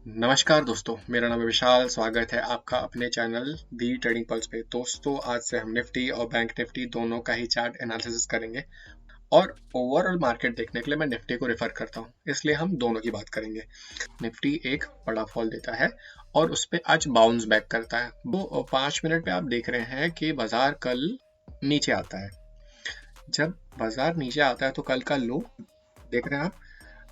नमस्कार दोस्तों, मेरा नाम है विशाल। स्वागत है आपका अपने चैनल दी ट्रेडिंग पल्स पे। दोस्तों, आज से हम निफ्टी और बैंक निफ्टी दोनों का ही चार्ट एनालिसिस करेंगे और ओवरऑल मार्केट देखने के लिए मैं निफ्टी को रेफर करता हूँ, इसलिए हम दोनों की बात करेंगे। निफ्टी एक बड़ा फॉल देता है और उस पर आज बाउंस बैक करता है। वो 5 मिनट पे आप देख रहे हैं कि बाजार कल नीचे आता है। जब बाजार नीचे आता है तो कल का लो देख रहे हैं आप,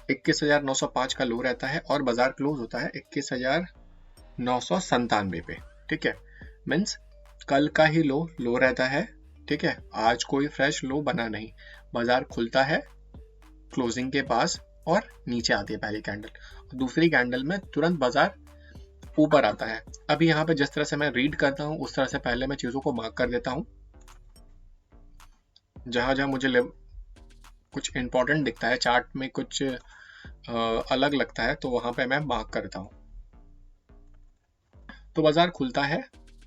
21,905 का लो रहता है और बाजार क्लोज होता है 21,997 पे। ठीक है, मीन्स कल का ही लो रहता है। ठीक है, आज कोई फ्रेश लो बना नहीं। बाजार खुलता है क्लोजिंग के पास और नीचे आती है पहली कैंडल, दूसरी कैंडल में तुरंत बाजार ऊपर आता है। अभी यहाँ पे जिस तरह से मैं रीड करता हूँ उस तरह से पहले मैं चीजों को मार्क कर देता हूँ। जहां जहां मुझे कुछ इंपॉर्टेंट दिखता है, चार्ट में कुछ अलग लगता है, तो वहां पे मैं मार्क करता हूँ। तो बाजार खुलता है,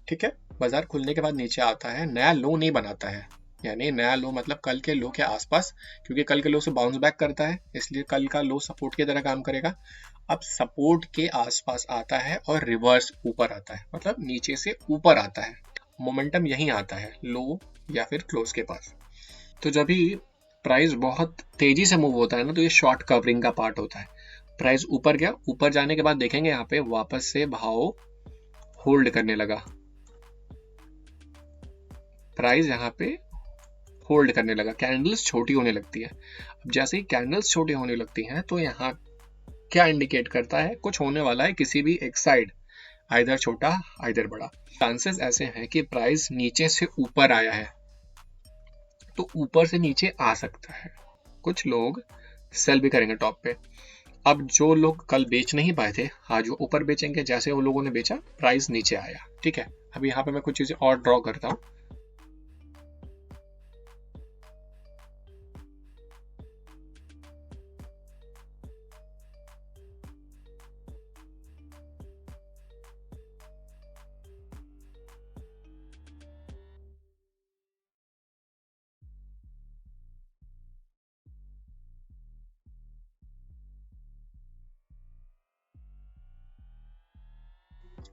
ठीक है, बाजार खुलने के बाद नीचे आता है, नया लो नहीं बनाता है, यानी नया लो मतलब कल के लो के आसपास, क्योंकि कल के लो से बाउंस बैक करता है इसलिए कल का लो सपोर्ट की तरह काम करेगा। अब सपोर्ट के आसपास आता है और रिवर्स ऊपर आता है, मतलब नीचे से ऊपर आता है। मोमेंटम यहीं आता है, लो या फिर क्लोज के पास। तो जब भी प्राइस बहुत तेजी से मूव होता है ना, तो ये शॉर्ट कवरिंग का पार्ट होता है। प्राइस ऊपर गया, ऊपर जाने के बाद देखेंगे यहाँ पे वापस से भाव होल्ड करने लगा। प्राइस यहाँ पे होल्ड करने लगा, कैंडल्स छोटी होने लगती है। अब जैसे ही कैंडल्स छोटी होने लगती हैं तो यहाँ क्या इंडिकेट करता है, कुछ होने वाला है किसी भी एक साइड, आइदर छोटा आइदर बड़ा। चांसेस ऐसे हैं कि प्राइस नीचे से ऊपर आया है तो ऊपर से नीचे आ सकता है। कुछ लोग सेल भी करेंगे टॉप पे। अब जो लोग कल बेच नहीं पाए थे, आज वो ऊपर बेचेंगे। जैसे वो लोगों ने बेचा, प्राइस नीचे आया। ठीक है, अभी यहाँ पे मैं कुछ चीजें और ड्रॉ करता हूँ।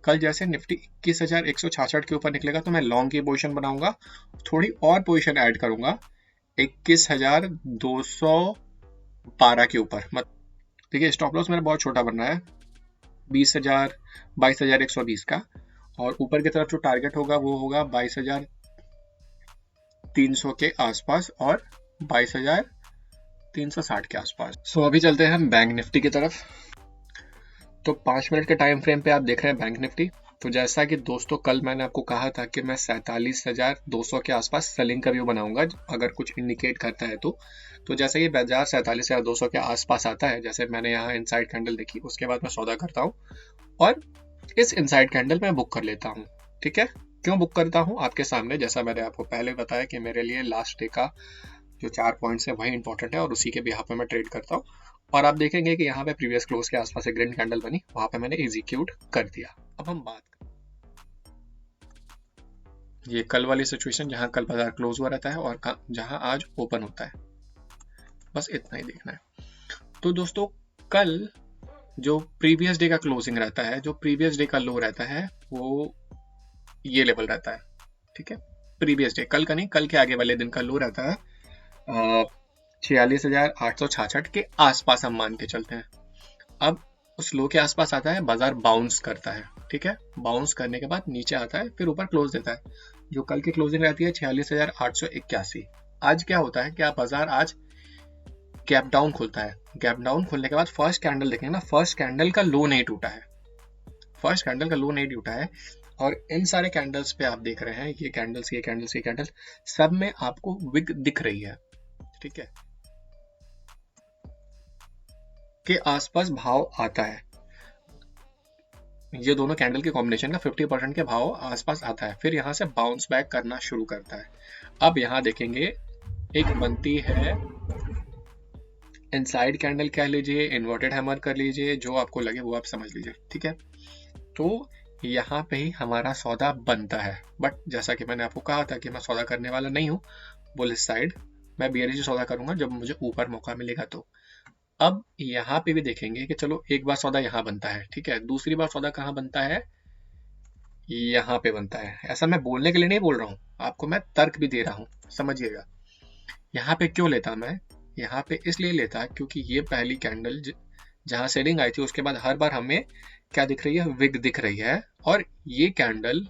कल जैसे निफ्टी 21,166 के ऊपर निकलेगा तो मैं लॉन्ग की पोजीशन बनाऊंगा, थोड़ी और पोजीशन ऐड करूंगा 21,212 के ऊपर। मत देखिए, स्टॉप लॉस मेरा बहुत छोटा बन रहा है, 20,000 22,120 का, और ऊपर की तरफ जो टारगेट होगा वो होगा 22,300 के आसपास और 22,360 के आसपास। सो अभी चलते हैं हम बैंक निफ्टी की तरफ। तो 5 मिनट के टाइम फ्रेम पे आप देख रहे हैं बैंक निफ्टी। तो जैसा कि दोस्तों कल मैंने आपको कहा था कि मैं 47,200 के आसपास सेलिंग का व्यू बनाऊंगा अगर कुछ इंडिकेट करता है तो जैसे कि बाजार 47,200 के आसपास आता है, जैसे मैंने यहाँ इनसाइड कैंडल देखी, उसके बाद मैं सौदा करता हूँ और इस इनसाइड कैंडल में बुक कर लेता हूँ। ठीक है, क्यों बुक करता हूँ आपके सामने, जैसा मैंने आपको पहले बताया कि मेरे लिए लास्ट डे का जो 4 पॉइंट्स है वही इंपॉर्टेंट है और उसी के बिहाफ पे मैं ट्रेड करता हूँ। और आप देखेंगे कि यहाँ पे प्रीवियस क्लोज के आसपास एक ग्रीन कैंडल बनी, वहां पे मैंने एग्जीक्यूट कर दिया। अब हम बात, ये कल वाली सिचुएशन जहां कल बाजार क्लोज हुआ रहता है और जहां आज ओपन होता है, बस इतना ही देखना है। तो दोस्तों, कल जो प्रीवियस डे का क्लोजिंग रहता है, जो प्रीवियस डे का लो रहता है, वो ये लेवल रहता है। ठीक है, प्रीवियस डे, कल का नहीं, कल के आगे वाले दिन का लो रहता है 46,866 के आसपास, हम मान के चलते हैं। अब उस लो के आसपास आता है, बाजार बाउंस करता है। ठीक है, बाउंस करने के बाद नीचे आता है, फिर ऊपर क्लोज देता है। जो कल की क्लोजिंग रहती है 46,881। आज क्या होता है, क्या बाजार आज गैप डाउन खुलता है। गैप डाउन खुलने के बाद फर्स्ट कैंडल देखेंगे ना, फर्स्ट कैंडल का लो नहीं टूटा है, फर्स्ट कैंडल का लो नहीं टूटा है। और इन सारे कैंडल्स पे आप देख रहे हैं, ये कैंडल्स ये कैंडल्स ये कैंडल्स, सब में आपको विग दिख रही है। ठीक है, के आसपास भाव आता है, ये दोनों कैंडल के कॉम्बिनेशन का 50% के भाव आसपास आता है, फिर यहाँ से बाउंस बैक करना शुरू करता है। अब यहाँ देखेंगे एक बनती है इनसाइड कैंडल, कह लीजिए इन्वर्टेड हैमर कर लीजिए, जो आपको लगे वो आप समझ लीजिए। ठीक है, तो यहाँ पे ही हमारा सौदा बनता है। बट जैसा कि मैंने आपको कहा था कि मैं सौदा करने वाला नहीं हूँ बुलिश साइड, मैं बियरिश सौदा करूंगा जब मुझे ऊपर मौका मिलेगा। तो अब यहाँ पे भी देखेंगे कि चलो एक बार सौदा यहाँ बनता है, ठीक है, दूसरी बार सौदा कहाँ बनता है, यहाँ पे बनता है। ऐसा मैं बोलने के लिए नहीं बोल रहा हूँ, आपको मैं तर्क भी दे रहा हूँ, समझिएगा। यहाँ पे क्यों लेता मैं, यहाँ पे इसलिए लेता क्योंकि ये पहली कैंडल जहाँ सेलिंग आई थी उसके बाद हर बार हमें क्या दिख रही है, विग दिख रही है, और ये कैंडल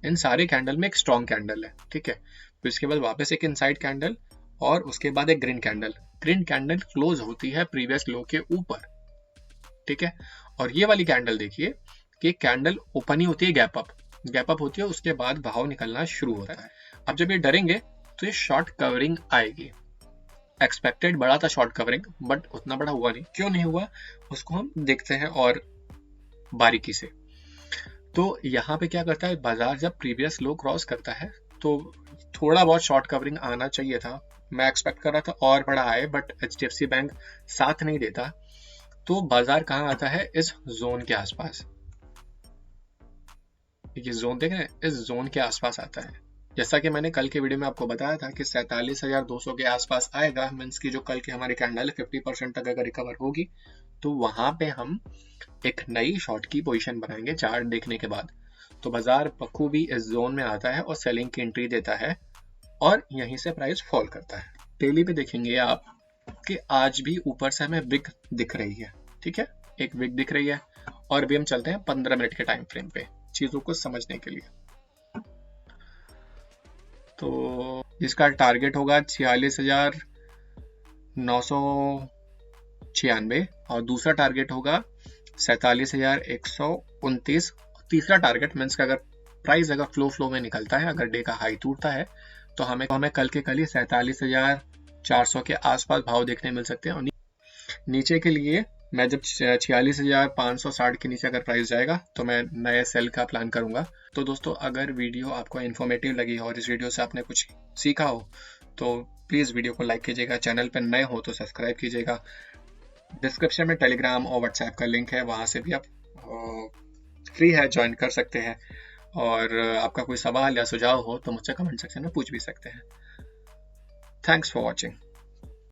इन सारे कैंडल में एक स्ट्रॉन्ग कैंडल है, ठीक है। तो इसके बाद वापस एक इनसाइड कैंडल और उसके बाद एक green candle. Green candle close होती है प्रीवियस लो के ऊपर, ठीक है। और ये वाली कैंडल देखिए कि कैंडल ओपन ही होती है, गैप अप होती है, उसके बाद भाव निकलना शुरू होता है। अब जब ये डरेंगे तो ये शॉर्ट कवरिंग आएगी। एक्सपेक्टेड बड़ा था शॉर्ट कवरिंग, बट उतना बड़ा हुआ नहीं। क्यों नहीं हुआ उसको हम देखते हैं और बारीकी से। तो यहाँ पे क्या करता है, बाजार जब प्रीवियस लो क्रॉस करता है तो थोड़ा बहुत शॉर्ट कवरिंग आना चाहिए था। मैं एक्सपेक्ट कर रहा था और बड़ा आए, बट HDFC बैंक साथ नहीं देता। तो बाजार कहाँ आता है, इस जोन के आसपास, ये जोन देख रहे हैं, इस जोन के आसपास आता है। जैसा कि मैंने कल के वीडियो में आपको बताया था कि 47,200 के आसपास आएगा, मीन्स की जो कल की हमारी कैंडल है 50% तक अगर रिकवर होगी तो वहां पे हम एक नई शॉर्ट की पोजीशन बनाएंगे चार्ट देखने के बाद। तो बाजार बखूबी इस जोन में आता है और सेलिंग की एंट्री देता है और यहीं से प्राइस फॉल करता है। डेली पे देखेंगे आप कि आज भी ऊपर से हमें विग दिख रही है, ठीक है, एक विग दिख रही है। और अभी हम चलते हैं 15 मिनट के टाइम फ्रेम पे चीजों को समझने के लिए। तो जिसका टारगेट होगा 46,996 और दूसरा टारगेट होगा 47,129। तीसरा टारगेट मीन्स का अगर प्राइस अगर फ्लो में निकलता है, अगर डे का हाई टूटता है तो हमें कल के कल ही 47,400 के आसपास भाव देखने मिल सकते हैं। और नीचे के लिए मैं जब 46,560 के नीचे अगर प्राइस जाएगा तो मैं नए सेल का प्लान करूंगा। तो दोस्तों अगर वीडियो आपको इन्फॉर्मेटिव लगी हो और इस वीडियो से आपने कुछ सीखा हो तो प्लीज़ वीडियो को लाइक कीजिएगा, चैनल पर नए हो तो सब्सक्राइब कीजिएगा। डिस्क्रिप्शन में टेलीग्राम और व्हाट्सएप का लिंक है, वहाँ से भी आप फ्री है ज्वाइन कर सकते हैं। और आपका कोई सवाल या सुझाव हो तो मुझसे कमेंट सेक्शन में पूछ भी सकते हैं। Thanks for watching.